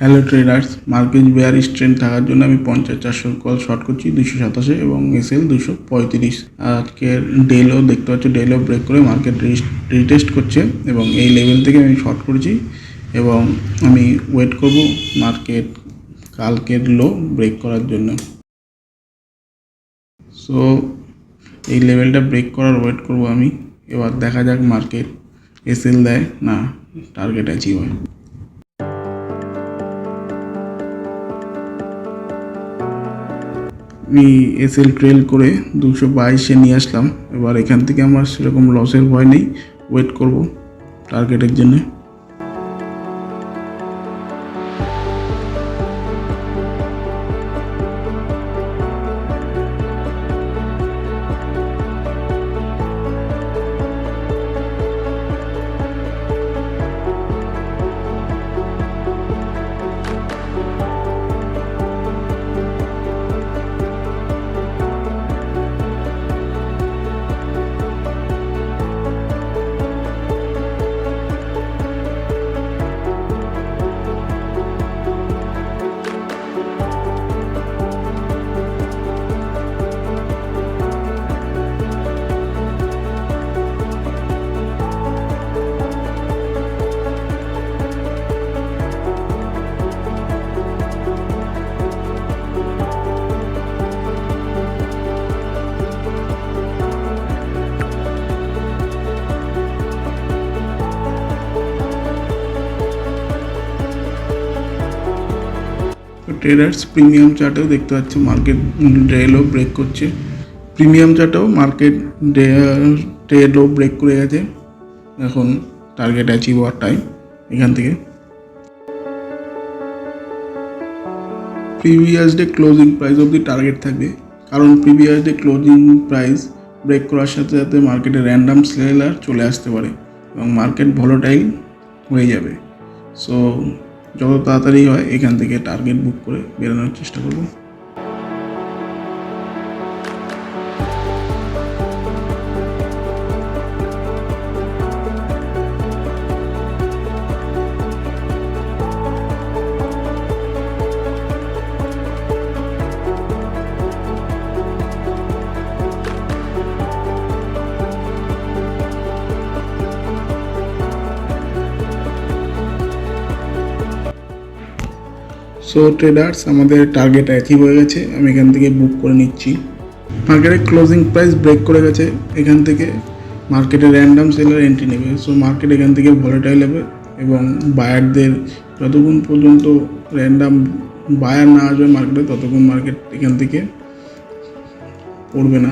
Hello traders, market bearish trend থাকার জন্য আমি 50-400 কল শর্ট করছি 227 এবং এসএল 235। আজকের ডেলও দেখতে পাচ্ছি, ডেলও ব্রেক করে মার্কেট রিটেস্ট করছে এবং এই লেভেল থেকে আমি শর্ট করেছি এবং আমি ওয়েট করব মার্কেট কালকের লো ব্রেক করার জন্য। সো এই লেভেলটা ব্রেক করার ওয়েট করব আমি। এবার দেখা যাক মার্কেট এসএল দেয় না টার্গেট অ্যাচিভ হয়। আমি এসএল ট্রেল করে 222-এ নিয়ে আসলাম। এবার এখান থেকে আমার সেরকম লসের ভয় নেই, ওয়েট করব টার্গেটের জন্য। ট্রেডার্স প্রিমিয়াম চার্টেও দেখতে পাচ্ছি মার্কেট ডে লো ব্রেক করছে। প্রিমিয়াম চার্টেও মার্কেট ডে লো ব্রেক করে গেছে। এখন টার্গেট অ্যাচিভ হওয়ার টাইম। এখান থেকে প্রিভিয়াস ডে ক্লোজিং প্রাইস অবধি টার্গেট থাকবে, কারণ previous day closing price break করার সাথে সাথে মার্কেটে র্যান্ডাম সেলার চলে আসতে পারে এবং মার্কেট ভোলাটাইল হয়ে যাবে। সো যত তাড়াতাড়ি হয় এখান থেকে টার্গেট বুক করে বেরোনোর চেষ্টা করব। সো ট্রেডার্স, আমাদের টার্গেট অ্যাচিভ হয়ে গেছে। আমি এখান থেকে বুক করে নিচ্ছি। মার্কেটের ক্লোজিং প্রাইস ব্রেক করে গেছে। এখান থেকে মার্কেটে র্যান্ডাম সেলার এন্ট্রি নেবে। সো মার্কেট এখান থেকে ভোলাটাইল হবে এবং বায়ারদের যতক্ষণ পর্যন্ত র্যান্ডাম বায়ার না আসবে মার্কেটে ততক্ষণ মার্কেট এখান থেকে পড়বে না।